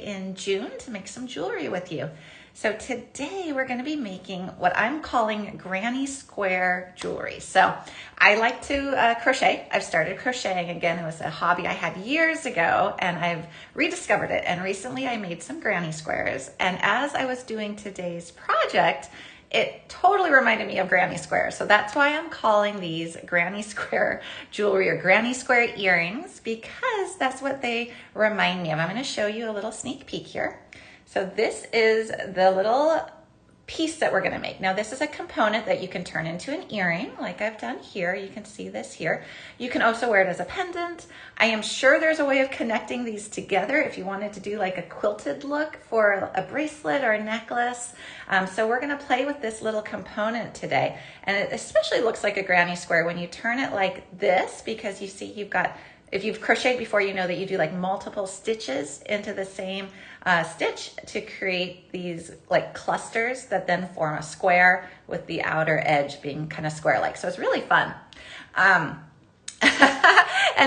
in June to make some jewelry with you. So today we're going to be making what I'm calling granny square jewelry. So I like to crochet. I've started crocheting again. It was a hobby I had years ago and I've rediscovered it. And recently I made some granny squares. And as I was doing today's project, it totally reminded me of granny square. So that's why I'm calling these granny square jewelry or granny square earrings, because that's what they remind me of. I'm going to show you a little sneak peek here. So this is the little piece that we're going to make. Now this is a component that you can turn into an earring like I've done here. You can see this here. You can also wear it as a pendant. I am sure there's a way of connecting these together if you wanted to do like a quilted look for a bracelet or a necklace. So we're going to play with this little component today. And it especially looks like a granny square when you turn it like this, because you see you've got, if you've crocheted before, you know that you do like multiple stitches into the same stitch to create these like clusters that then form a square with the outer edge being kind of square-like. So it's really fun. And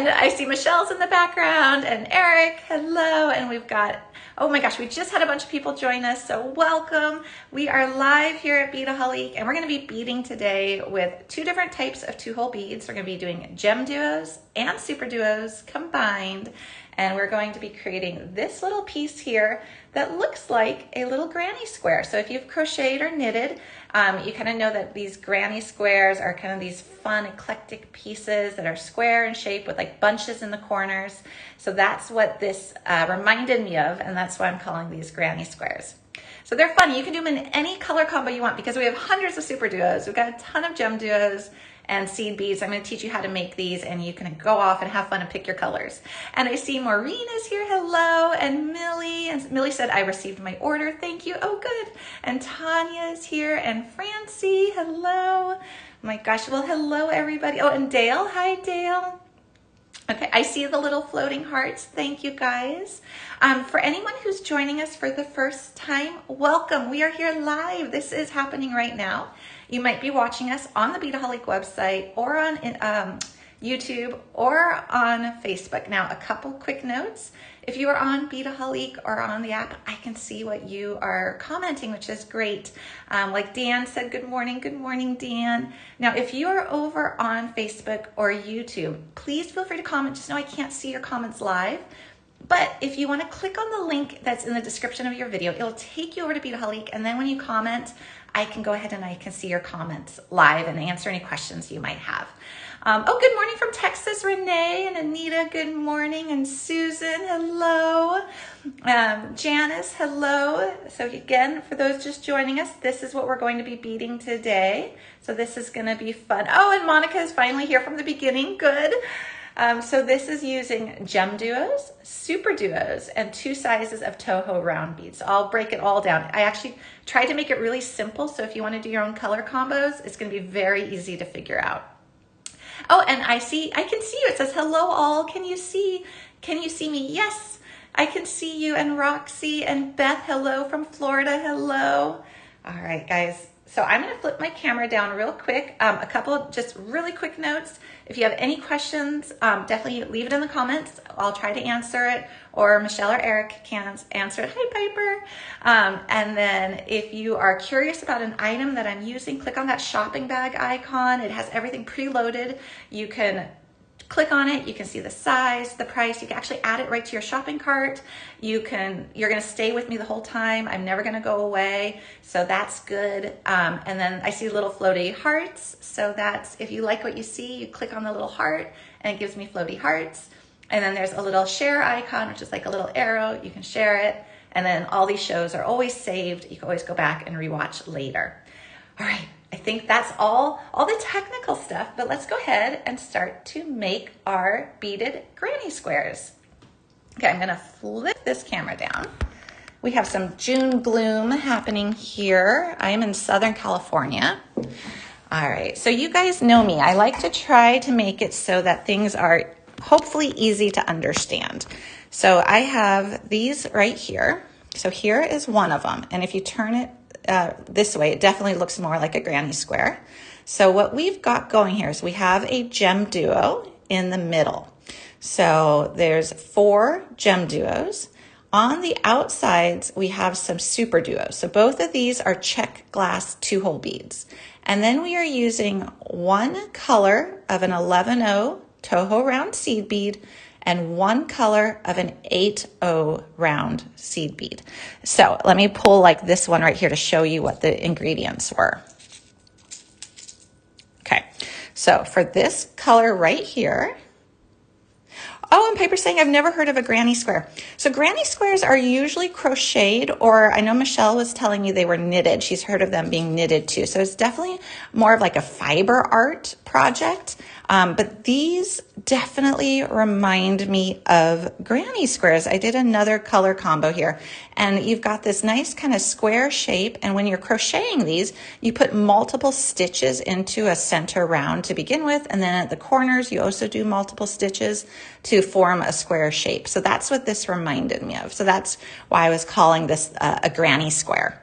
I see Michelle's in the background and Eric, hello. And we've got, oh my gosh, we just had a bunch of people join us, so welcome. We are live here at Beadaholique, and we're gonna be beading today with two different types of two-hole beads. We're gonna be doing gem duos and super duos combined, and we're going to be creating this little piece here that looks like a little granny square. So if you've crocheted or knitted, you kind of know that these granny squares are kind of these fun, eclectic pieces that are square in shape with like bunches in the corners. So that's what this reminded me of, and that's why I'm calling these granny squares. So they're fun. You can do them in any color combo you want because we have hundreds of super duos. We've got a ton of gem duos and seed beads. I'm going to teach you how to make these, and you can go off and have fun and pick your colors. And I see Maureen is here, hello, and Millie said, I received my order, thank you, oh good. And Tanya is here, and Francie, hello. My gosh, well, hello everybody. Oh, and Dale, hi Dale. Okay, I see the little floating hearts. Thank you guys. For anyone who's joining us for the first time, welcome. We are here live. This is happening right now. You might be watching us on the Beadaholique website or on YouTube or on Facebook. Now, a couple quick notes. If you are on Beadaholique or on the app, I can see what you are commenting, which is great. Like Dan said, good morning, Dan. Now, if you are over on Facebook or YouTube, please feel free to comment. Just know I can't see your comments live. But if you want to click on the link that's in the description of your video, it'll take you over to Beadaholique, and then when you comment, I can go ahead and I can see your comments live and answer any questions you might have. Oh, good morning from Texas, Renee and Anita, good morning, and Susan, hello. Janice, hello. So again, for those just joining us, this is what we're going to be beading today. So this is going to be fun. Oh, and Monica is finally here from the beginning, good. So this is using gem duos, super duos, and two sizes of Toho round beads. So I'll break it all down. I actually tried to make it really simple, so if you want to do your own color combos, it's going to be very easy to figure out. Oh, and I can see you. It says hello all. Can you see me? Yes, I can see you. And Roxy and Beth, hello from Florida. Hello. All right, guys. So I'm going to flip my camera down real quick. A couple just really quick notes. If you have any questions, definitely leave it in the comments. I'll try to answer it, or Michelle or Eric can answer it. Hi, Piper. And then if you are curious about an item that I'm using, click on that shopping bag icon. It has everything preloaded. You can click on it, you can see the size, the price, you can actually add it right to your shopping cart. You're gonna stay with me the whole time. I'm never gonna go away, so that's good. And then I see little floaty hearts, so that's, if you like what you see, you click on the little heart and it gives me floaty hearts. And then there's a little share icon, which is like a little arrow, you can share it. And then all these shows are always saved. You can always go back and rewatch later. All right. I think that's all the technical stuff, but let's go ahead and start to make our beaded granny squares. Okay, I'm gonna flip this camera down. We have some June gloom happening here. I am in Southern California. All right, so you guys know me. I like to try to make it so that things are hopefully easy to understand. So I have these right here. So here is one of them, and if you turn it this way, it definitely looks more like a granny square. So what we've got going here is we have a gem duo in the middle. So there's 4 gem duos. On the outsides, we have some super duos. So both of these are check glass 2-hole beads. And then we are using one color of an 11-0 Toho round seed bead and one color of an 8-0 round seed bead. So let me pull like this one right here to show you what the ingredients were. Okay, so for this color right here, oh, and Piper's saying, I've never heard of a granny square. So granny squares are usually crocheted, or I know Michelle was telling me they were knitted. She's heard of them being knitted too. So it's definitely more of like a fiber art project. But these definitely remind me of granny squares. I did another color combo here, and you've got this nice kind of square shape. And when you're crocheting these, you put multiple stitches into a center round to begin with. And then at the corners, you also do multiple stitches to form a square shape. So that's what this reminded me of. So that's why I was calling this a granny square.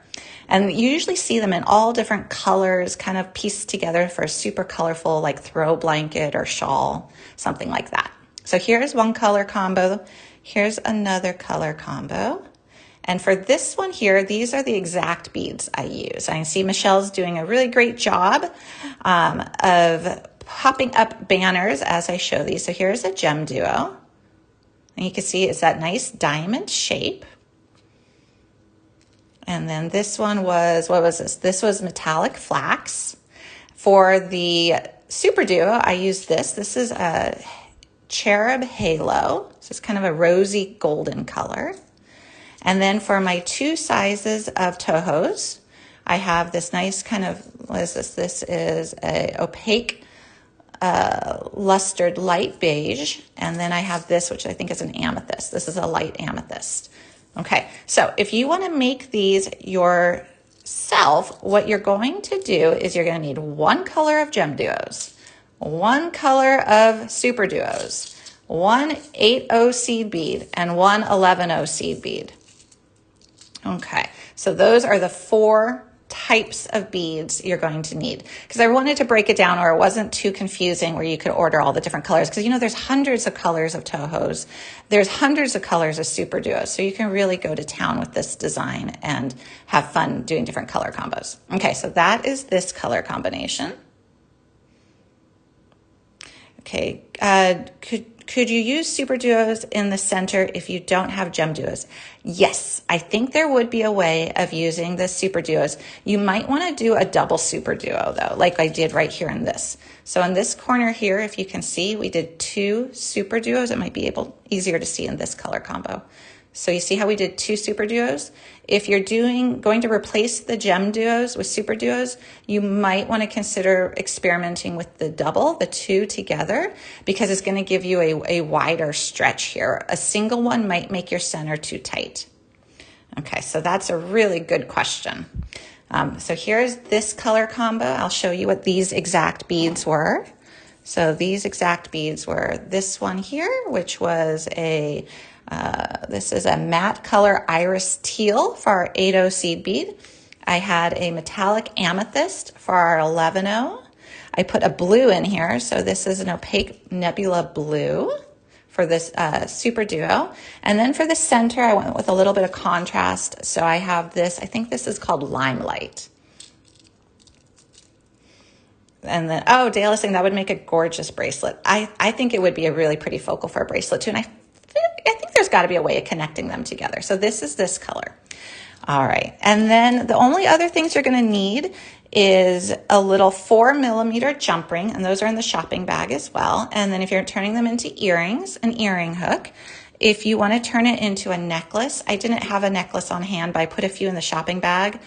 And you usually see them in all different colors, kind of pieced together for a super colorful like throw blanket or shawl, something like that. So here's one color combo. Here's another color combo. And for this one here, these are the exact beads I use. I see Michelle's doing a really great job of popping up banners as I show these. So here's a gem duo. And you can see it's that nice diamond shape. And then this one was, what was this? This was metallic flax. For the super duo, I used this. This is a cherub halo. So it's kind of a rosy golden color. And then for my two sizes of Tohos, I have this nice kind of, what is this? This is a opaque lustered light beige. And then I have this, which I think is an amethyst. This is a light amethyst. Okay, so if you want to make these yourself, what you're going to do is you're going to need one color of gem duos, one color of super duos, one 8-0 seed bead, and one 11-0 seed bead. Okay, so those are the 4 types of beads you're going to need, because I wanted to break it down or it wasn't too confusing where you could order all the different colors, because you know there's hundreds of colors of Tohos, there's hundreds of colors of super duos, so you can really go to town with this design and have fun doing different color combos. Okay, so that is this color combination. Okay, could you use super duos in the center if you don't have gem duos? Yes, I think there would be a way of using the super duos. You might want to do a double super duo though, like I did right here in this. So in this corner here, if you can see, we did 2 super duos. It might be easier to see in this color combo. So you see how we did 2 super duos? If you're going to replace the gem duos with super duos, you might want to consider experimenting with the double, the 2 together, because it's going to give you a wider stretch here. A single one might make your center too tight. Okay, so that's a really good question. So here's this color combo. I'll show you what these exact beads were. So these exact beads were this one here, which was this is a matte color iris teal for our 8-0 seed bead. I had a metallic amethyst for our 11-0. I put a blue in here, so this is an opaque nebula blue for this super duo. And then for the center, I went with a little bit of contrast. So I have this, I think this is called Limelight. And then, oh, Dale is saying that would make a gorgeous bracelet. I think it would be a really pretty focal for a bracelet too. And I think there's got to be a way of connecting them together. So this is this color. All right. And then the only other things you're going to need is a little 4mm jump ring, and those are in the shopping bag as well. And then if you're turning them into earrings, an earring hook. If you want to turn it into a necklace, I didn't have a necklace on hand, but I put a few in the shopping bag.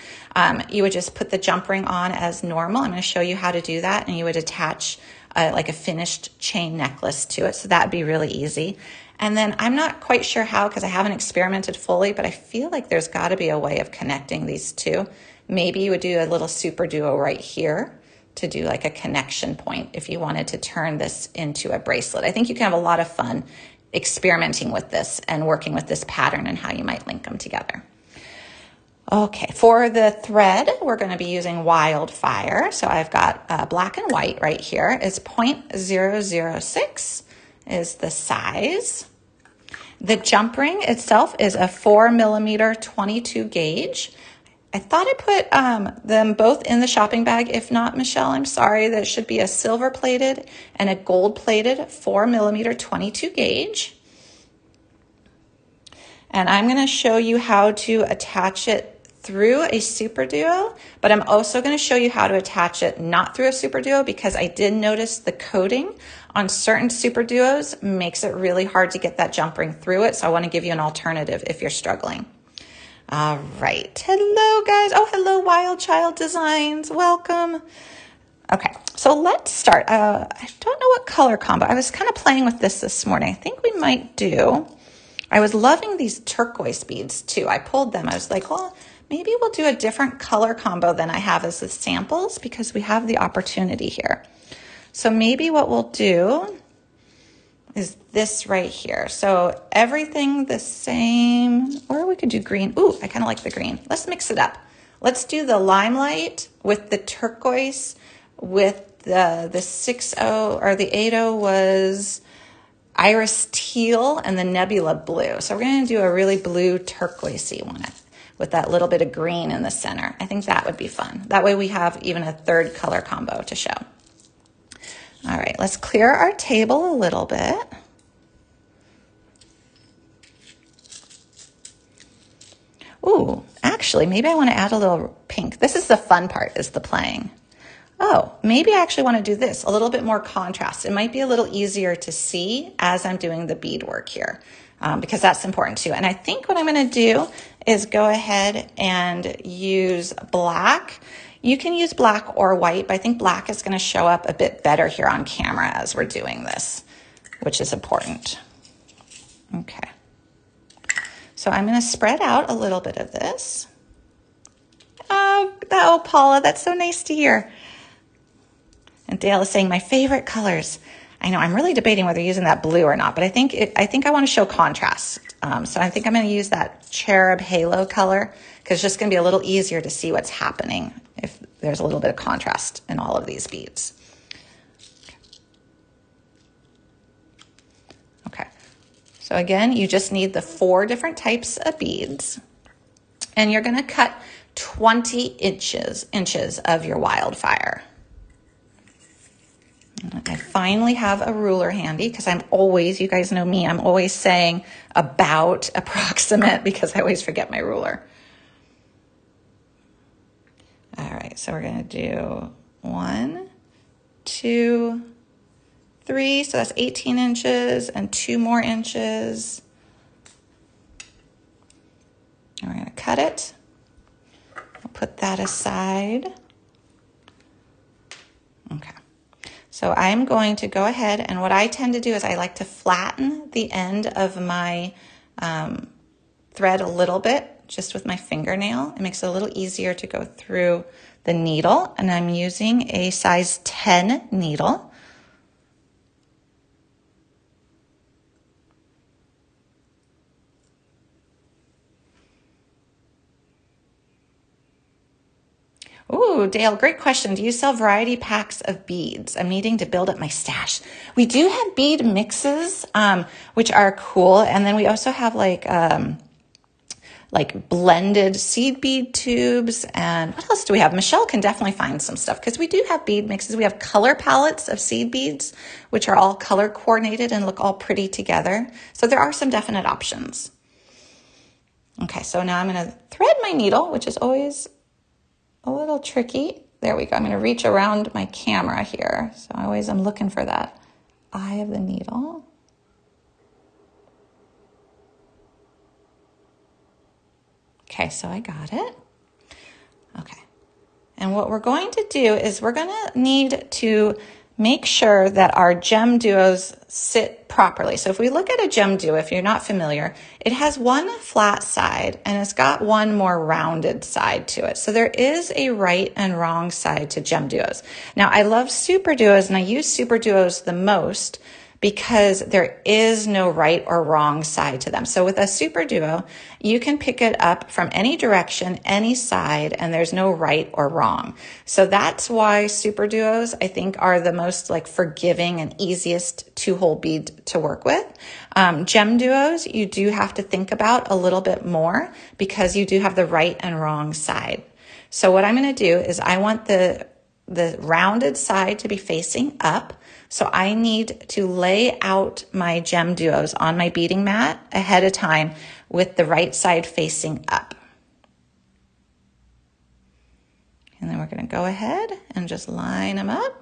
You would just put the jump ring on as normal. I'm going to show you how to do that, and you would attach like a finished chain necklace to it. So that'd be really easy. And then I'm not quite sure how, because I haven't experimented fully, but I feel like there's got to be a way of connecting these two. Maybe you would do a little super duo right here to do like a connection point if you wanted to turn this into a bracelet. I think you can have a lot of fun experimenting with this and working with this pattern and how you might link them together. Okay, for the thread, we're going to be using Wildfire. So I've got black and white right here. It's 0.006 is the size. The jump ring itself is a 4mm 22 gauge. I thought I put them both in the shopping bag. If not, Michelle, I'm sorry. That should be a silver plated and a gold plated 4mm 22 gauge. And I'm going to show you how to attach it through a Super Duo, but I'm also going to show you how to attach it not through a Super Duo, because I did notice the coating on certain Super Duos makes it really hard to get that jump ring through it. So I want to give you an alternative if you're struggling. All right. Hello, guys. Oh, hello, Wild Child Designs. Welcome. Okay, so let's start. I don't know what color combo. I was kind of playing with this morning. I think we might do. I was loving these turquoise beads too. I pulled them. I was like, well, maybe we'll do a different color combo than I have as the samples, because we have the opportunity here. So maybe what we'll do is this right here. So everything the same, or we could do green. Ooh, I kind of like the green. Let's mix it up. Let's do the limelight with the turquoise with the 6-0, or the 8-0 was iris teal, and the nebula blue. So we're going to do a really blue turquoisey one with that little bit of green in the center. I think that would be fun. That way we have even a third color combo to show. All right, let's clear our table a little bit. Ooh, actually, maybe I want to add a little pink. This is the fun part, is the playing. Oh, maybe I actually want to do this, a little bit more contrast. It might be a little easier to see as I'm doing the bead work here, because that's important too. And I think what I'm going to do is go ahead and use black. You can use black or white, but I think black is going to show up a bit better here on camera as we're doing this, which is important. Okay. So I'm going to spread out a little bit of this. Oh, Paula, that's so nice to hear. And Dale is saying my favorite colors. I know I'm really debating whether using that blue or not, but I think I want to show contrast. So I think I'm going to use that cherub halo color, because it's just going to be a little easier to see what's happening if there's a little bit of contrast in all of these beads. Okay. So again, you just need the 4 different types of beads, and you're going to cut 20 inches of your wildfire. I finally have a ruler handy, because I'm always, you guys know me, I'm always saying about, approximate, because I always forget my ruler. All right, so we're going to do 1, 2, 3. So that's 18 inches and 2 more inches. And we're going to cut it. We'll put that aside. Okay. So I'm going to go ahead, and what I tend to do is I like to flatten the end of my thread a little bit, just with my fingernail. It makes it a little easier to go through the needle, and I'm using a size 10 needle. Ooh, Dale, great question. Do you sell variety packs of beads? I'm needing to build up my stash. We do have bead mixes, which are cool. And then we also have like blended seed bead tubes. And what else do we have? Michelle can definitely find some stuff, because we do have bead mixes. We have color palettes of seed beads, which are all color coordinated and look all pretty together. So there are some definite options. Okay, so now I'm going to thread my needle, which is always a little tricky. There we go. I'm going to reach around my camera here. So I'm looking for that eye of the needle. Okay, so I got it. Okay. And what we're going to do is we're going to need to make sure that our gem duos sit properly. So if we look at a gem duo, if you're not familiar, it has one flat side and it's got one more rounded side to it. So there is a right and wrong side to gem duos. Now I love super duos, and I use super duos the most because there is no right or wrong side to them. So with a super duo, you can pick it up from any direction, any side, and there's no right or wrong. So that's why super duos, I think, are the most like forgiving and easiest two-hole bead to work with. Gem duos, you do have to think about a little bit more because you do have the right and wrong side. So what I'm going to do is I want the rounded side to be facing up. So I need to lay out my gem duos on my beading mat ahead of time with the right side facing up. And then we're going to go ahead and just line them up.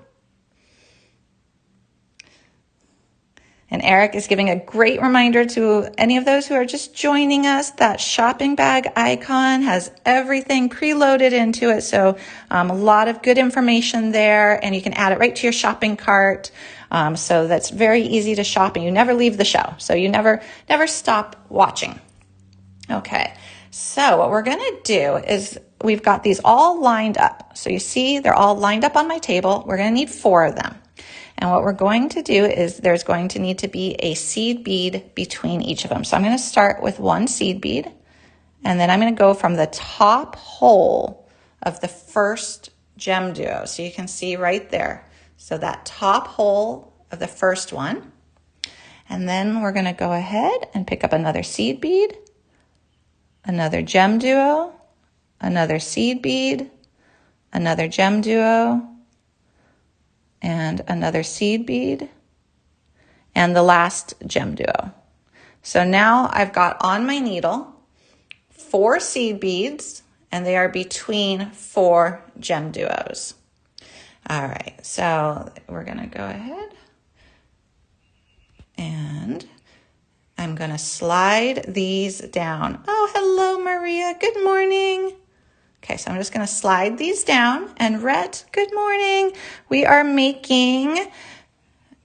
And Eric is giving a great reminder to any of those who are just joining us, that shopping bag icon has everything preloaded into it. So a lot of good information there, and you can add it right to your shopping cart. So that's very easy to shop, and you never leave the show. So you never stop watching. Okay, so what we're gonna do is we've got these all lined up. So you see they're all lined up on my table. We're gonna need 4 of them. And what we're going to do is there's going to need to be a seed bead between each of them. So I'm going to start with 1 seed bead, and then I'm going to go from the top hole of the first gem duo. So you can see right there. So that top hole of the first one. And then we're going to go ahead and pick up another seed bead, another gem duo, another seed bead, another gem duo, and another seed bead, and the last gem duo. So now I've got on my needle 4 seed beads, and they are between 4 gem duos. All right, so we're gonna go ahead and I'm gonna slide these down. Oh, hello, Maria, good morning. Okay, so I'm just going to slide these down. And Rhett, good morning. We are making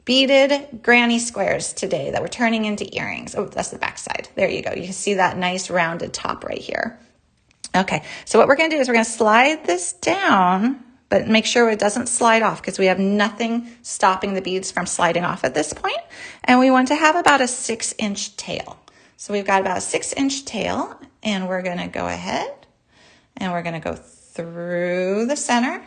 beaded granny squares today that we're turning into earrings. Oh, that's the back side. There you go. You can see that nice rounded top right here. Okay, so what we're going to do is we're going to slide this down, but make sure it doesn't slide off because we have nothing stopping the beads from sliding off at this point. And we want to have about a 6-inch tail. So we've got about a 6-inch tail, and we're going to go ahead and we're going to go through the center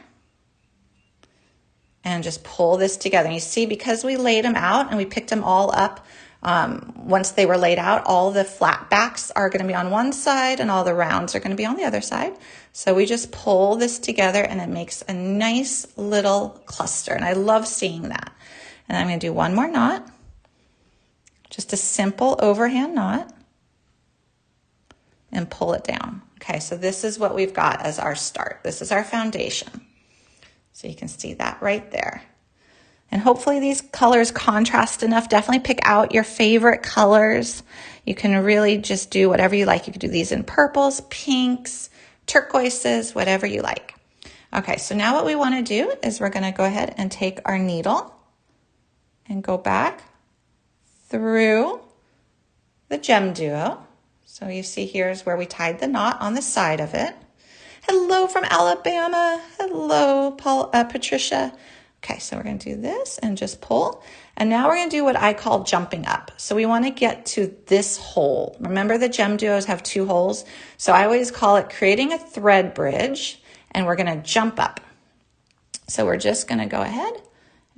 and just pull this together. And you see, because we laid them out and we picked them all up, once they were laid out, all the flat backs are going to be on one side and all the rounds are going to be on the other side. So we just pull this together and it makes a nice little cluster. And I love seeing that. And I'm going to do one more knot, just a simple overhand knot, and pull it down. Okay, so this is what we've got as our start. This is our foundation. So you can see that right there. And hopefully these colors contrast enough. Definitely pick out your favorite colors. You can really just do whatever you like. You can do these in purples, pinks, turquoises, whatever you like. Okay, so now what we want to do is we're going to go ahead and take our needle and go back through the gem duo. So you see here's where we tied the knot on the side of it. Hello from Alabama. Hello, Patricia. Okay, so we're going to do this and just pull. And now we're going to do what I call jumping up. So we want to get to this hole. Remember the gem duos have 2 holes? So I always call it creating a thread bridge, and we're going to jump up. So we're just going to go ahead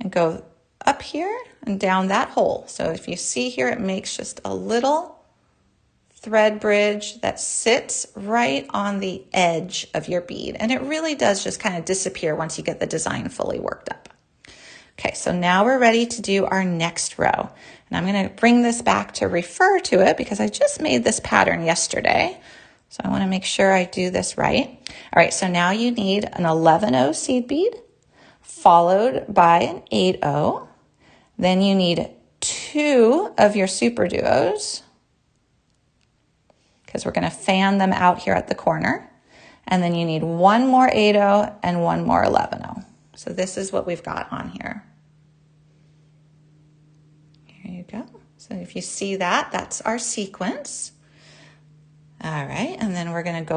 and go up here and down that hole. So if you see here, it makes just a little thread bridge that sits right on the edge of your bead. And it really does just kind of disappear once you get the design fully worked up. Okay, so now we're ready to do our next row. And I'm going to bring this back to refer to it because I just made this pattern yesterday. So I want to make sure I do this right. All right, so now you need an 11-0 seed bead followed by an 8-0. Then you need 2 of your super duos, because we're going to fan them out here at the corner. And then you need 1 more 8-0 and 1 more 11-0. So this is what we've got on here. Here you go. So if you see that, that's our sequence. All right, and then we're going to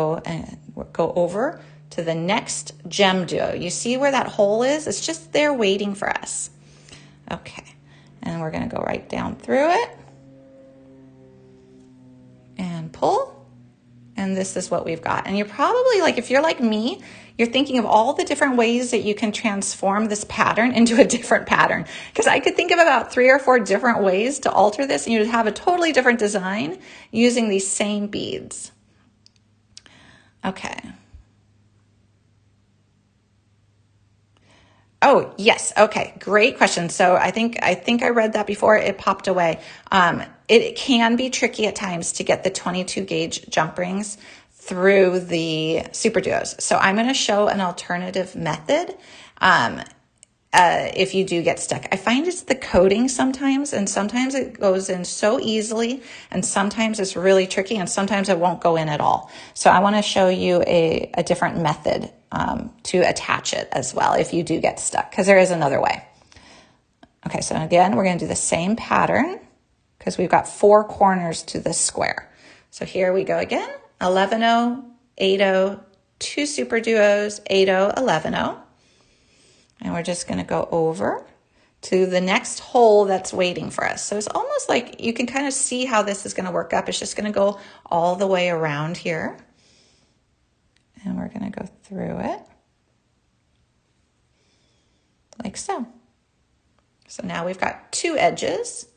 go over to the next gem duo. You see where that hole is? It's just there waiting for us. Okay, And we're gonna go right down through it and pull. And this is what we've got. And you're probably like, if you're like me, you're thinking of all the different ways that you can transform this pattern into a different pattern. Because I could think of about 3 or 4 different ways to alter this, and you'd have a totally different design using these same beads. Okay. Oh, yes. Okay. Great question. So I think I read that before it popped away. It can be tricky at times to get the 22 gauge jump rings through the Super Duos. So I'm going to show an alternative method. If you do get stuck, I find it's the coating sometimes, and sometimes it goes in so easily, and sometimes it's really tricky, and sometimes it won't go in at all. So I want to show you a different method to attach it as well if you do get stuck, because there is another way. Okay, so again, we're going to do the same pattern because we've got 4 corners to this square. So here we go again, 11-0, 8-0, 2 Super Duos, 8-0, 11-0. And we're just going to go over to the next hole that's waiting for us. So it's almost like you can kind of see how this is going to work up. It's just going to go all the way around here. And we're going to go through it like so. So now we've got 2 edges,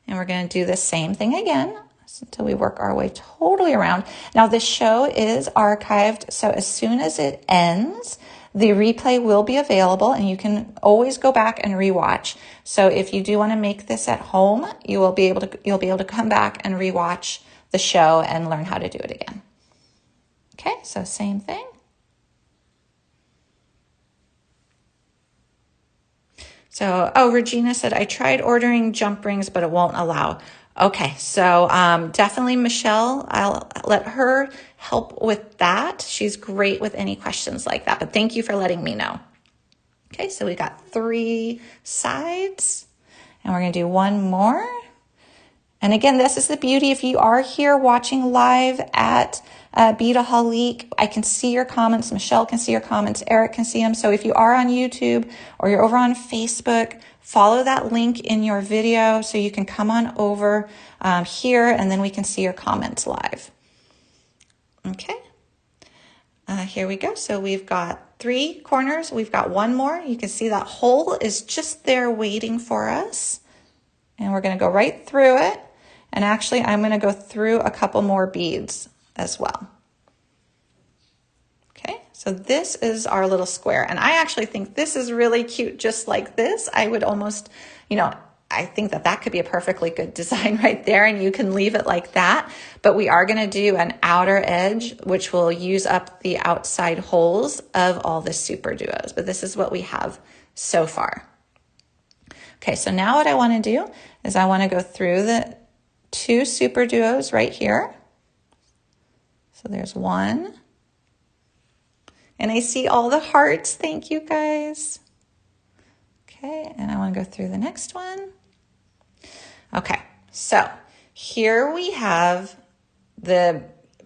and we're going to do the same thing again until we work our way totally around. Now this show is archived, so as soon as it ends, the replay will be available, and you can always go back and rewatch. So if you do want to make this at home, you'll be able to come back and rewatch the show and learn how to do it again. Okay, so same thing. So, oh, Regina said, I tried ordering jump rings, but it won't allow. Okay, so definitely Michelle, I'll let her help with that. She's great with any questions like that, but thank you for letting me know. Okay, so we got 3 sides, and we're gonna do 1 more. And again, this is the beauty. If you are here watching live at Beadaholique, I can see your comments. Michelle can see your comments. Eric can see them. So if you are on YouTube or you're over on Facebook, follow that link in your video so you can come on over here, and then we can see your comments live. Okay, here we go. So we've got 3 corners. We've got 1 more. You can see that hole is just there waiting for us. And we're going to go right through it. And actually, I'm going to go through a couple more beads as well. Okay, so this is our little square. And I actually think this is really cute just like this. I would almost, I think that could be a perfectly good design right there, and you can leave it like that. But we are going to do an outer edge, which will use up the outside holes of all the Super Duos. But this is what we have so far. Okay, so now what I want to do is I want to go through the 2 Super Duos right here. So there's 1. And I see all the hearts. Thank you, guys. Okay, and I want to go through the next one. Okay, so here we have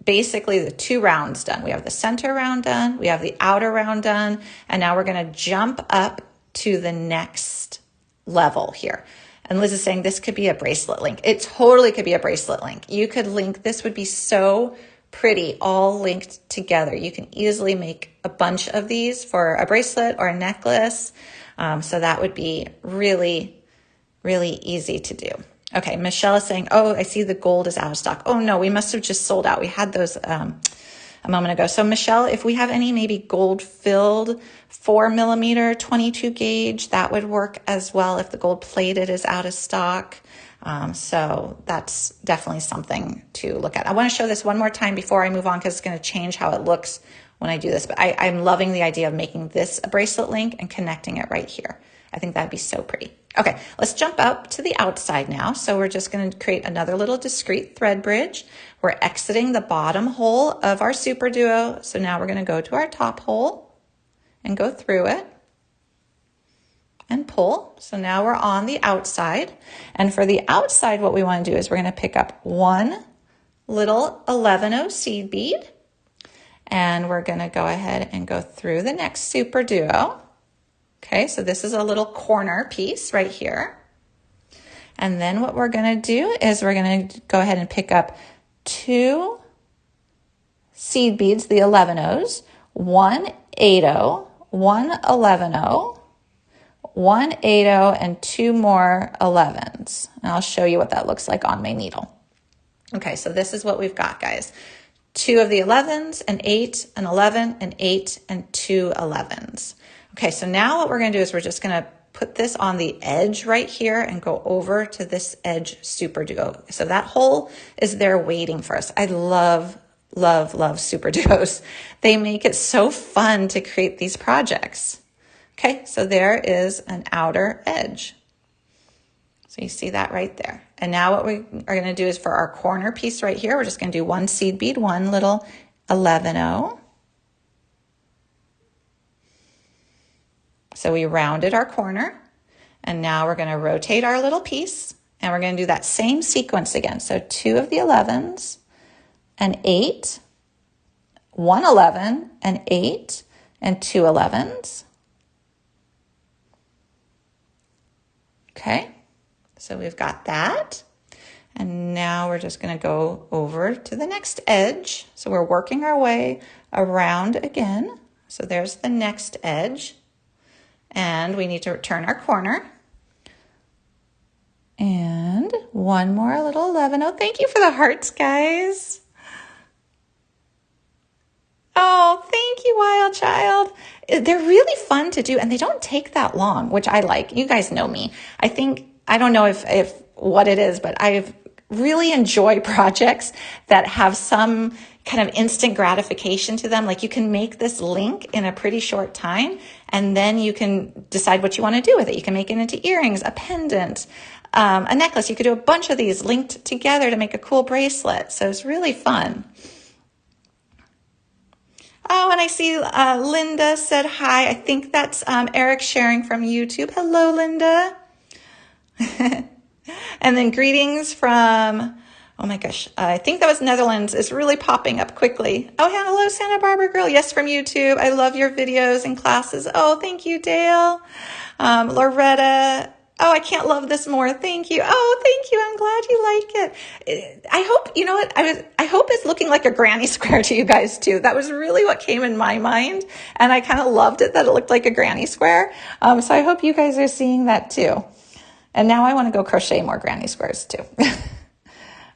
basically the 2 rounds done. We have the center round done, we have the outer round done, and now we're going to jump up to the next level here. And Liz is saying this could be a bracelet link. It totally could be a bracelet link. You could link, this would be so pretty, all linked together. You can easily make a bunch of these for a bracelet or a necklace. So that would be really, really easy to do. Okay, Michelle is saying, oh, I see the gold is out of stock. Oh no, we must have just sold out. We had those a moment ago. So Michelle, if we have any maybe gold filled 4mm 22 gauge, that would work as well if the gold plated is out of stock. So that's definitely something to look at. I want to show this one more time before I move on, because it's going to change how it looks when I do this. But I'm loving the idea of making this a bracelet link and connecting it right here. I think that'd be so pretty. Okay, let's jump up to the outside now. So we're just going to create another little discrete thread bridge. We're exiting the bottom hole of our Super Duo. So now we're going to go to our top hole and go through it and pull. So now we're on the outside. And for the outside, what we want to do is we're going to pick up 1 little 11-0 seed bead. And we're going to go ahead and go through the next Super Duo. Okay, so this is a little corner piece right here. And then what we're going to do is we're going to go ahead and pick up 2 seed beads, the 11-ohs, 1 8-oh, 1 11-oh, 1 8-oh, and 2 more 11s. And I'll show you what that looks like on my needle. Okay, so this is what we've got, guys. 2 of the 11s, an 8, an 11, an 8, and 2 11s. Okay, so now what we're going to do is we're just going to put this on the edge right here and go over to this edge super duo. So that hole is there waiting for us. I love, love, love super duos. They make it so fun to create these projects. Okay, so there is an outer edge. So you see that right there. And now what we are going to do is for our corner piece right here, we're just going to do 1 seed bead, 1 little 11-oh. So we rounded our corner, and now we're going to rotate our little piece, and we're going to do that same sequence again. So 2 of the 11s, an 8, 1 11, an 8, and 2 11s. Okay, so we've got that. And now we're just going to go over to the next edge. So we're working our way around again. So there's the next edge. And we need to turn our corner. And 1 more little 11. Oh, thank you for the hearts, guys. Oh, thank you, Wild Child. They're really fun to do, and they don't take that long, which I like. You guys know me. I don't know if what it is, but I really enjoy projects that have some kind of instant gratification to them. Like you can make this link in a pretty short time, and then you can decide what you want to do with it. You can make it into earrings, a pendant, a necklace. You could do a bunch of these linked together to make a cool bracelet. So it's really fun. Oh, and I see Linda said hi. I think that's Eric sharing from YouTube. Hello, Linda. And then greetings from, oh my gosh, I think that was Netherlands. It's really popping up quickly. Oh, hello, Santa Barbara Girl. Yes, from YouTube. I love your videos and classes. Oh, thank you, Dale. Loretta. Oh, I can't love this more. Thank you. Oh, thank you. I'm glad you like it. I hope, you know what, I hope it's looking like a granny square to you guys too. That was really what came in my mind. And I kind of loved it that it looked like a granny square. So I hope you guys are seeing that too. And now I want to go crochet more granny squares too.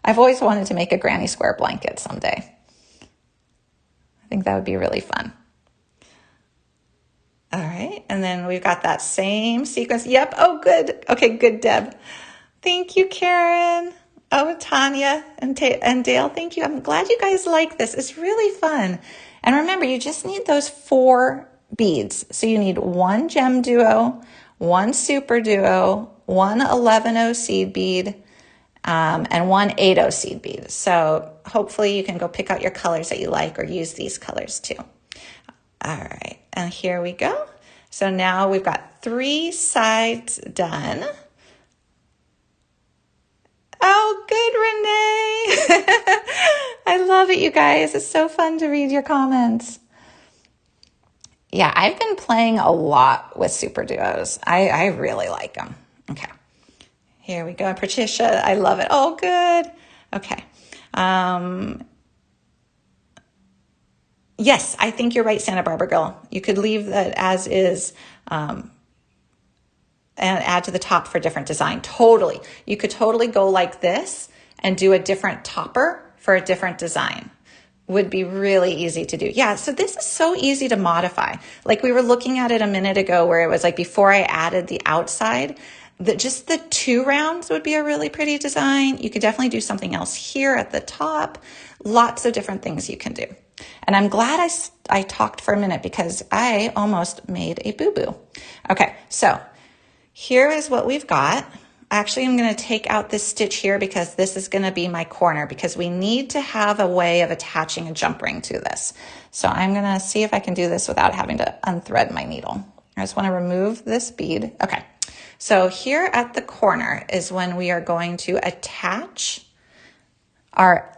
I've always wanted to make a granny square blanket someday. I think that would be really fun. All right, and then we've got that same sequence. Yep, oh, good. Okay, good, Deb. Thank you, Karen. Oh, Tanya and Dale, thank you. I'm glad you guys like this. It's really fun. And remember, you just need those 4 beads. So you need 1 gem duo, 1 super duo, 1 11-oh seed bead, and 1 8-oh seed bead. So hopefully you can go pick out your colors that you like or use these colors too. All right, and here we go. So now we've got 3 sides done. Oh, good, Renee. I love it, you guys. It's so fun to read your comments. Yeah, I've been playing a lot with super duos. I really like them. Okay, here we go. And Patricia, I love it. Oh, good. Okay. Yes, I think you're right, Santa Barbara Girl. You could leave that as is and add to the top for different design. Totally. You could totally go like this and do a different topper for a different design. Would be really easy to do. Yeah, so this is so easy to modify. Like we were looking at it a minute ago where it was like before I added the outside, just the 2 rounds would be a really pretty design. You could definitely do something else here at the top. Lots of different things you can do. And I'm glad I talked for a minute because I almost made a boo-boo. Okay, so here is what we've got. Actually, I'm going to take out this stitch here because this is going to be my corner because we need to have a way of attaching a jump ring to this. So I'm going to see if I can do this without having to unthread my needle. I just want to remove this bead. Okay, so here at the corner is when we are going to attach our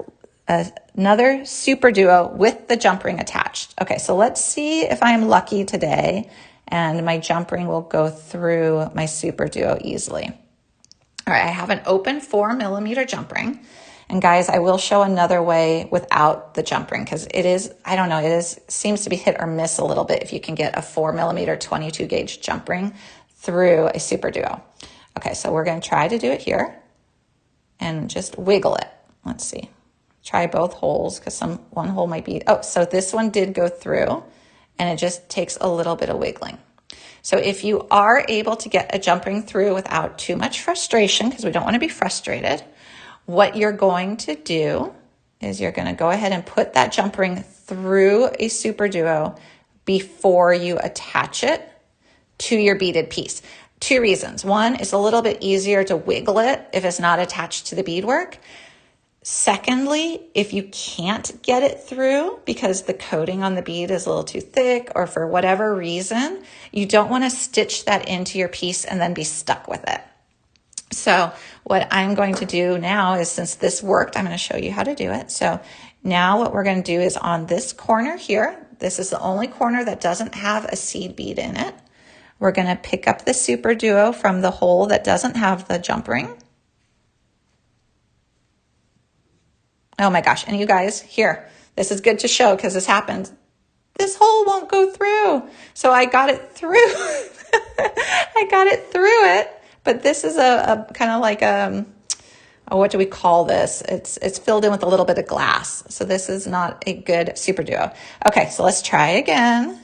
another super duo with the jump ring attached. Okay, so let's see if I'm lucky today and my jump ring will go through my super duo easily. All right, I have an open 4mm jump ring. And guys, I will show another way without the jump ring because it is, I don't know, seems to be hit or miss a little bit if you can get a 4mm 22 gauge jump ring through a Super Duo. Okay, so we're going to try to do it here and just wiggle it. Let's see. Try both holes because one hole might be, oh, so this one did go through and it just takes a little bit of wiggling. So if you are able to get a jump ring through without too much frustration, because we don't want to be frustrated, what you're going to do is you're going to go ahead and put that jump ring through a Super Duo before you attach it to your beaded piece. 2 reasons. One, it's a little bit easier to wiggle it if it's not attached to the beadwork. Secondly, if you can't get it through because the coating on the bead is a little too thick or for whatever reason, you don't want to stitch that into your piece and then be stuck with it. So what I'm going to do now is, since this worked, I'm going to show you how to do it. So now what we're going to do is on this corner here, this is the only corner that doesn't have a seed bead in it. We're going to pick up the Super Duo from the hole that doesn't have the jump ring. Oh my gosh, and you guys, here, this is good to show because this happened. This hole won't go through. So I got it through. I got it through it. But this is a kind of like what do we call this? It's filled in with a little bit of glass. So this is not a good Super Duo. Okay, so let's try again.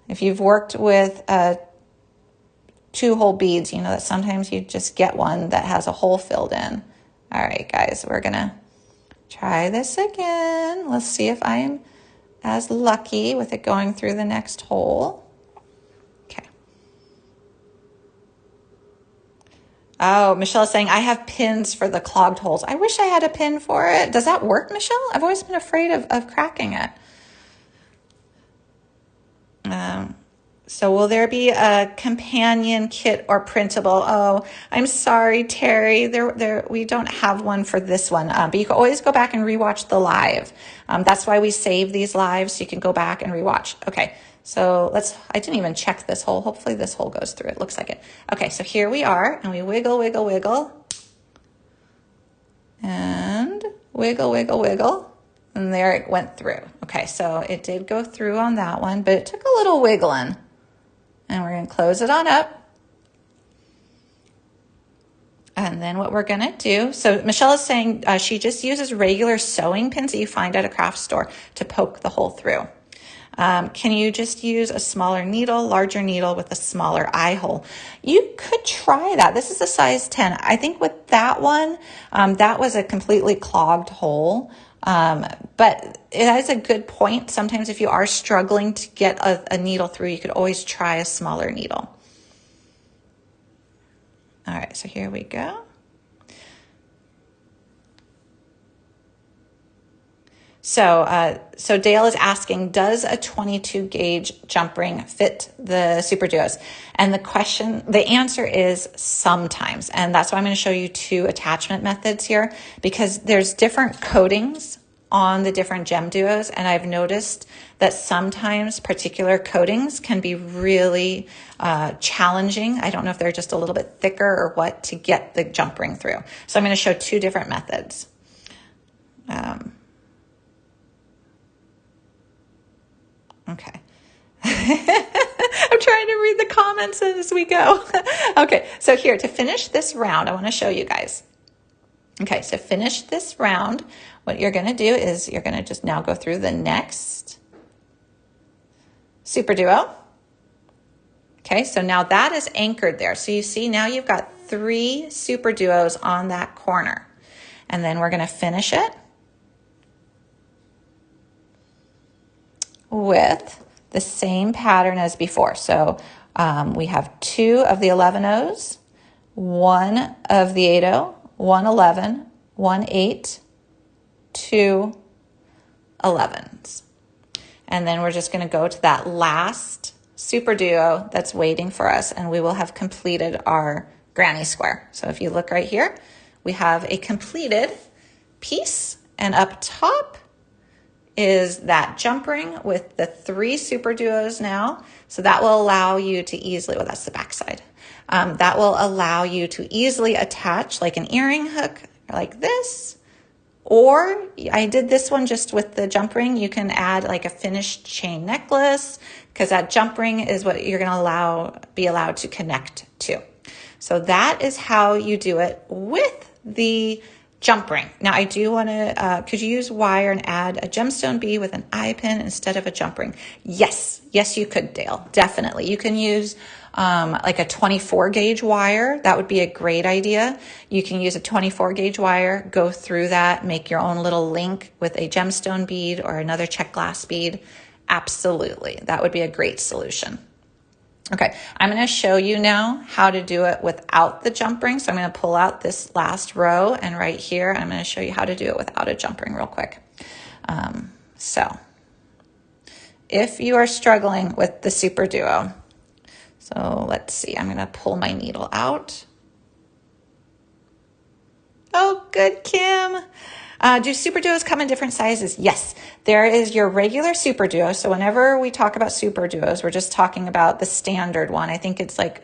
If you've worked with 2-hole beads, you know that sometimes you just get one that has a hole filled in. All right, guys, we're gonna try this again. Let's see if I'm as lucky with it going through the next hole. Oh, Michelle is saying, I have pins for the clogged holes. I wish I had a pin for it. Does that work, Michelle? I've always been afraid of cracking it. So will there be a companion kit or printable? Oh, I'm sorry, Terry. We don't have one for this one. But you can always go back and rewatch the live. That's why we save these lives, so you can go back and rewatch. Okay. So I didn't even check this hole. Hopefully this hole goes through. It looks like it. Okay, so here we are, and we wiggle, wiggle, wiggle. And wiggle, wiggle, wiggle. And there it went through. Okay, so it did go through on that one, but it took a little wiggling. And we're going to close it on up. And then what we're going to do, so Michelle is saying she just uses regular sewing pins that you find at a craft store to poke the hole through. Can you just use a smaller needle, larger needle with a smaller eye hole? You could try that. This is a size 10. I think with that one, that was a completely clogged hole. But it is a good point. Sometimes if you are struggling to get a needle through, you could always try a smaller needle. All right, so here we go. So Dale is asking, does a 22 gauge jump ring fit the Super Duos? And the answer is sometimes. And that's why I'm going to show you 2 attachment methods here, because there's different coatings on the different gem duos. And I've noticed that sometimes particular coatings can be really challenging. I don't know if they're just a little bit thicker or what to get the jump ring through. So I'm going to show 2 different methods. Okay. I'm trying to read the comments as we go. Okay, so here, to finish this round, I want to show you guys. Okay, so finish this round, what you're going to do is you're going to just now go through the next Super Duo. Okay, so now that is anchored there. So you see now you've got 3 Super Duos on that corner. And then we're going to finish it with the same pattern as before. So we have 2 of the 11-O's, 1 of the 8-O, 1 11, 1 8, 2 11s. And then we're just going to go to that last Super Duo that's waiting for us, and we will have completed our granny square. So if you look right here, we have a completed piece, and up top is that jump ring with the 3 super duos now. So that will allow you to easily, well, that's the back side. That will allow you to easily attach like an earring hook like this. Or I did this one just with the jump ring. You can add like a finished chain necklace, because that jump ring is what you're going to be allowed to connect to. So that is how you do it with the jump ring. Now I do want to, could you use wire and add a gemstone bead with an eye pin instead of a jump ring? Yes, you could, Dale. Definitely. You can use like a 24 gauge wire. That would be a great idea. You can use a 24 gauge wire, go through that, make your own little link with a gemstone bead or another check glass bead. Absolutely. That would be a great solution. Okay, I'm going to show you now how to do it without the jump ring. So I'm going to pull out this last row, and right here, I'm going to show you how to do it without a jump ring real quick. So if you are struggling with the Super Duo, so let's see, I'm going to pull my needle out. Oh, good, Kim. Do super duos come in different sizes? Yes, there is your regular super duo. So whenever we talk about super duos, we're just talking about the standard one. I think it's like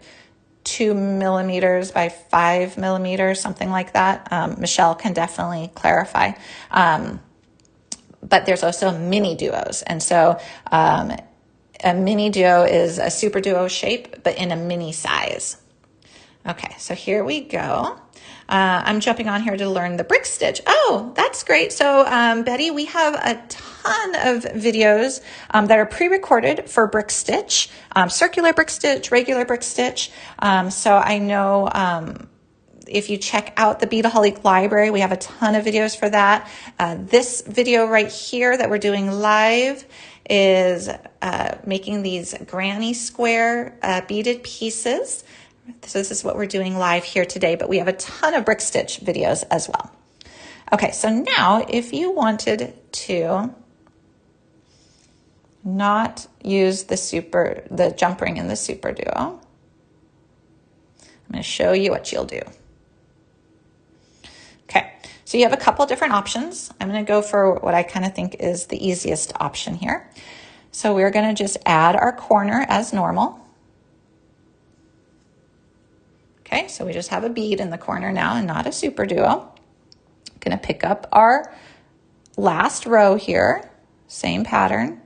2 millimeters by 5 millimeters, something like that. Michelle can definitely clarify. But there's also mini duos. And so a mini duo is a super duo shape, but in a mini size. Okay, so here we go. I'm jumping on here to learn the brick stitch. Oh, that's great. So Betty, we have a ton of videos that are pre-recorded for brick stitch, circular brick stitch, regular brick stitch. So I know if you check out the Beadaholique library, we have a ton of videos for that. This video right here that we're doing live is making these granny square beaded pieces. So this is what we're doing live here today, but we have a ton of brick stitch videos as well. Okay, so now if you wanted to not use the jump ring in the Super Duo, I'm going to show you what you'll do. Okay, so you have a couple different options. I'm going to go for what I kind of think is the easiest option here. So we're going to just add our corner as normal. Okay, so we just have a bead in the corner now and not a Super Duo. I'm going to pick up our last row here, same pattern.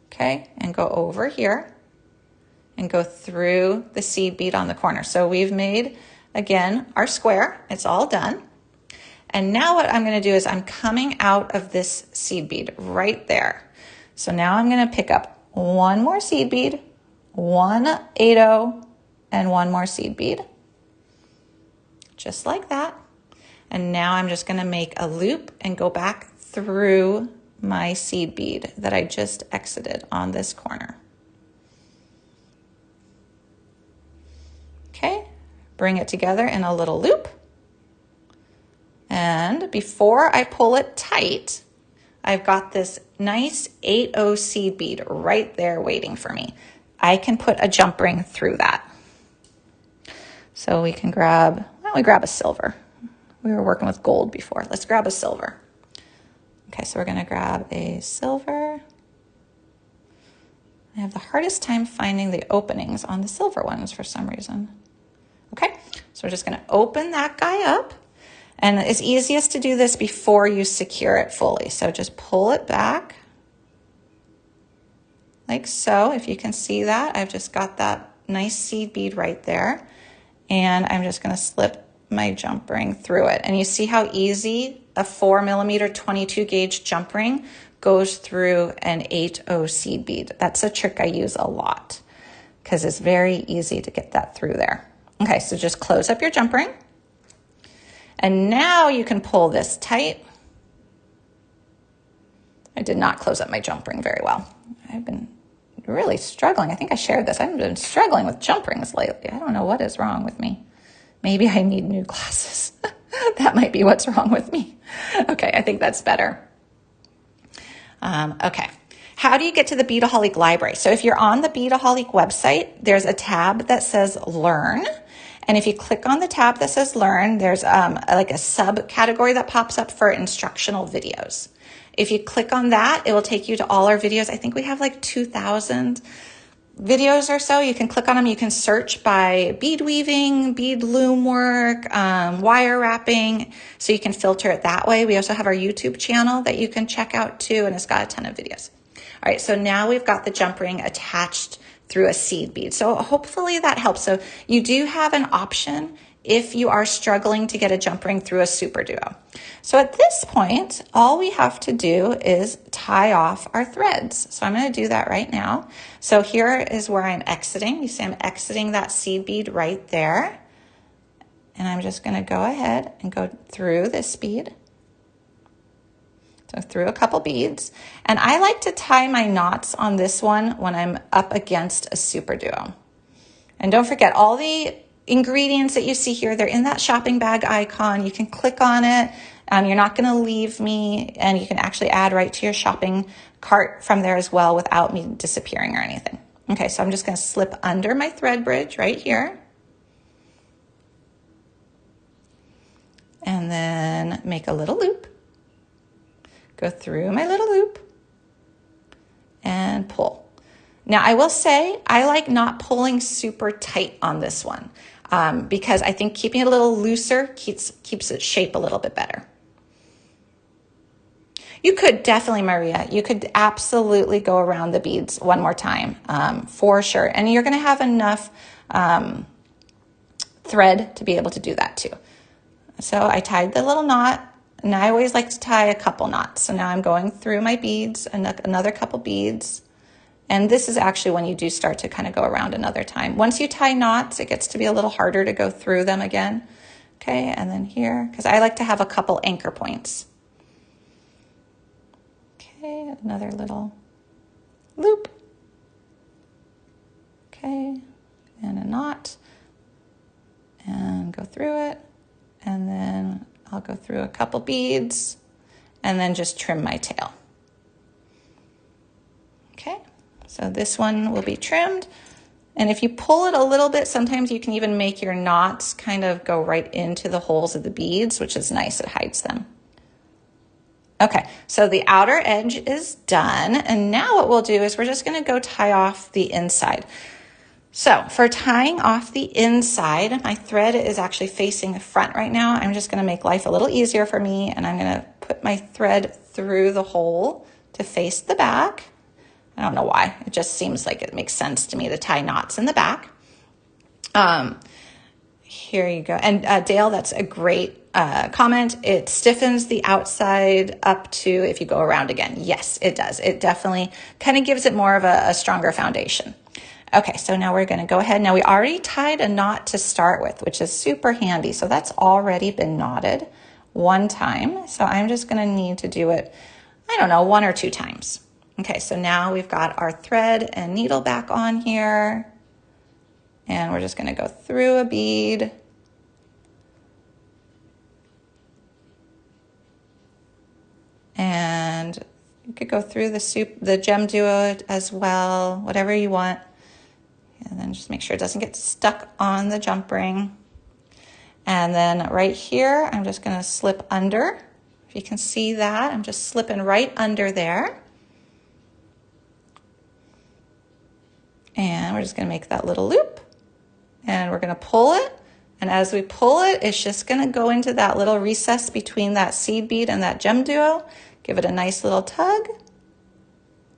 Okay, and go over here and go through the seed bead on the corner. So we've made, again, our square. It's all done. And now what I'm going to do is I'm coming out of this seed bead right there. So now I'm going to pick up one more seed bead, 1 8/0 and one more seed bead, just like that. And now I'm just going to make a loop and go back through my seed bead that I just exited on this corner. Okay, bring it together in a little loop. And before I pull it tight, I've got this nice 8/0 seed bead right there waiting for me. I can put a jump ring through that. So we can grab, why don't we grab a silver? We were working with gold before. Let's grab a silver. Okay, so we're going to grab a silver. I have the hardest time finding the openings on the silver ones for some reason. Okay, so we're just going to open that guy up. And it's easiest to do this before you secure it fully. So just pull it back. Like so. If you can see that, I've just got that nice seed bead right there. And I'm just going to slip my jump ring through it. And you see how easy a 4 millimeter 22 gauge jump ring goes through an 8/0 seed bead. That's a trick I use a lot because it's very easy to get that through there. Okay, so just close up your jump ring. And now you can pull this tight. I did not close up my jump ring very well. I've been really struggling. I think I shared this. I've been struggling with jump rings lately. I don't know what is wrong with me. Maybe I need new glasses. That might be what's wrong with me. Okay, I think that's better. Okay, how do you get to the Beadaholique library? So if you're on the Beadaholique website, there's a tab that says Learn. And if you click on the tab that says Learn, there's like a subcategory that pops up for instructional videos. If you click on that, it will take you to all our videos. I think we have like 2,000 videos or so. You can click on them. You can search by bead weaving, bead loom work, wire wrapping. So you can filter it that way. We also have our YouTube channel that you can check out too, and it's got a ton of videos. All right, so now we've got the jump ring attached through a seed bead. So hopefully that helps. So you do have an option if you are struggling to get a jump ring through a super duo. So at this point, all we have to do is tie off our threads. So I'm going to do that right now. So here is where I'm exiting. You see I'm exiting that seed bead right there. And I'm just going to go ahead and go through this bead. So through a couple beads. And I like to tie my knots on this one when I'm up against a super duo. And don't forget, all the ingredients that you see here, they're in that shopping bag icon. You can click on it. You're not going to leave me, and you can actually add right to your shopping cart from there as well without me disappearing or anything. Okay, so I'm just going to slip under my thread bridge right here. And then make a little loop. Go through my little loop and pull. Now I will say I like not pulling super tight on this one because I think keeping it a little looser keeps its shape a little bit better. You could definitely, Maria, you could absolutely go around the beads one more time for sure. And you're going to have enough thread to be able to do that too. So I tied the little knot. And I always like to tie a couple knots. So now I'm going through my beads, another couple beads. And this is actually when you do start to kind of go around another time. Once you tie knots, it gets to be a little harder to go through them again. Okay, and then here, because I like to have a couple anchor points. Okay, another little loop. Okay, and a knot. And go through it. And then I'll go through a couple beads and then just trim my tail. Okay, so this one will be trimmed. And if you pull it a little bit, sometimes you can even make your knots kind of go right into the holes of the beads, which is nice, it hides them. Okay, so the outer edge is done. And now what we'll do is we're just gonna go tie off the inside. So for tying off the inside, my thread is actually facing the front right now. I'm just going to make life a little easier for me, and I'm going to put my thread through the hole to face the back. I don't know why. It just seems like it makes sense to me to tie knots in the back. Here you go. And Dale, that's a great comment. It stiffens the outside up to if you go around again. Yes, it does. It definitely kind of gives it more of a stronger foundation. Okay, so now we're going to go ahead. Now we already tied a knot to start with, which is super handy. So that's already been knotted one time. So I'm just going to need to do it, I don't know, 1 or 2 times. Okay, so now we've got our thread and needle back on here. And we're just going to go through a bead. And you could go through the gem duo as well, whatever you want. And then just make sure it doesn't get stuck on the jump ring. And then right here, I'm just going to slip under. If you can see that, I'm just slipping right under there. And we're just going to make that little loop. And we're going to pull it. And as we pull it, it's just going to go into that little recess between that seed bead and that gem duo. Give it a nice little tug.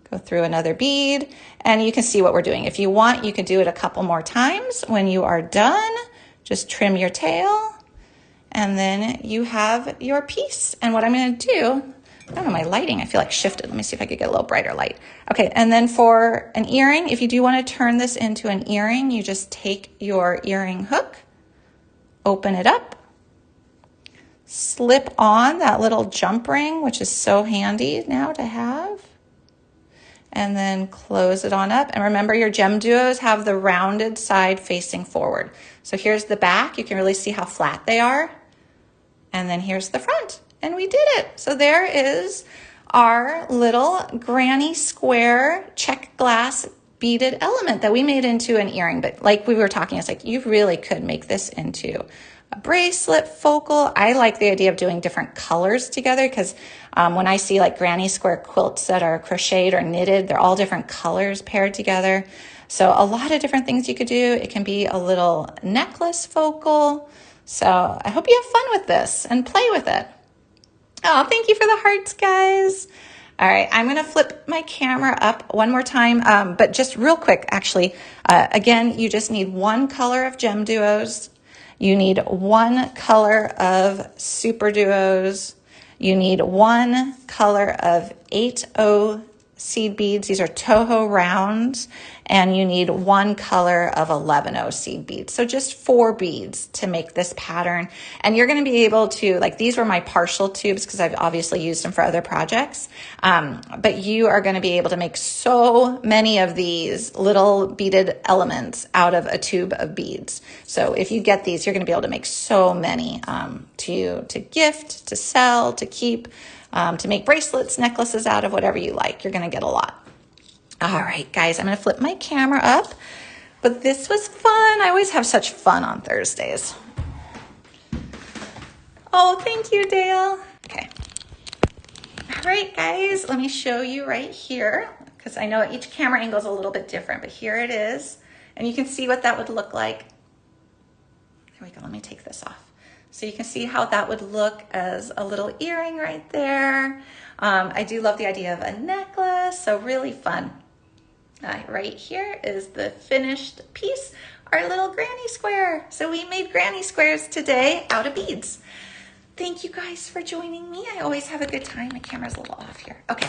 Go through another bead, and you can see what we're doing. If you want, you can do it a couple more times. When you are done, just trim your tail, and then you have your piece. And what I'm going to do, I don't know, my lighting, I feel like shifted. Let me see if I could get a little brighter light. Okay, and then for an earring, if you do want to turn this into an earring, you just take your earring hook, open it up, slip on that little jump ring, which is so handy now to have. And then close it on up. And remember, your gem duos have the rounded side facing forward. So here's the back. You can really see how flat they are. And then here's the front. And we did it. So there is our little granny square check glass beaded element that we made into an earring. But like we were talking, it's like you really could make this into a bracelet, focal. I like the idea of doing different colors together because when I see like granny square quilts that are crocheted or knitted, they're all different colors paired together. So a lot of different things you could do. It can be a little necklace focal. So I hope you have fun with this and play with it. Oh, thank you for the hearts, guys. All right, I'm going to flip my camera up one more time, but just real quick, actually. Again, you just need one color of gem duos. You need one color of super duos. You need one color of 8O seed beads. These are Toho rounds. And you need one color of 11O seed beads. So just 4 beads to make this pattern. And you're going to be able to, like, these were my partial tubes because I've obviously used them for other projects. But you are going to be able to make so many of these little beaded elements out of a tube of beads. So if you get these, you're going to be able to make so many to gift, to sell, to keep, to make bracelets, necklaces out of, whatever you like. You're going to get a lot. All right, guys, I'm going to flip my camera up, but this was fun. I always have such fun on Thursdays. Oh, thank you, Dale. Okay. All right, guys, let me show you right here because I know each camera angle is a little bit different, but here it is. And you can see what that would look like. There we go. Let me take this off. So you can see how that would look as a little earring right there. I do love the idea of a necklace, so really fun. Right here is the finished piece, our little granny square. So we made granny squares today out of beads. Thank you guys for joining me. I always have a good time. My camera's a little off here. Okay.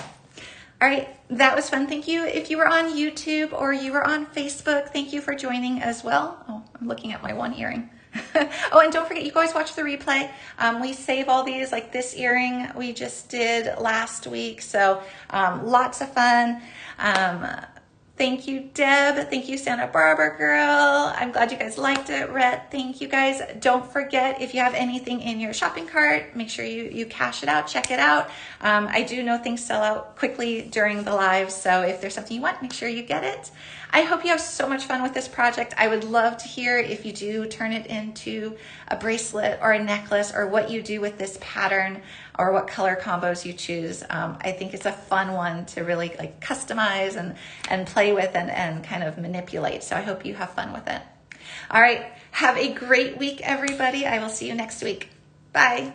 All right. That was fun. Thank you. If you were on YouTube or you were on Facebook, thank you for joining as well. Oh, I'm looking at my one earring. Oh, and don't forget, you can always watch the replay. We save all these, like this earring we just did last week. So lots of fun. Thank you, Deb. Thank you, Santa Barbara girl. I'm glad you guys liked it. Rhett, thank you guys. Don't forget, if you have anything in your shopping cart, make sure you cash it out, check it out. I do know things sell out quickly during the live, so if there's something you want, make sure you get it. I hope you have so much fun with this project. I would love to hear if you do turn it into a bracelet or a necklace, or what you do with this pattern, or what color combos you choose. I think it's a fun one to really like customize and play with and kind of manipulate. So I hope you have fun with it. All right, have a great week, everybody. I will see you next week. Bye.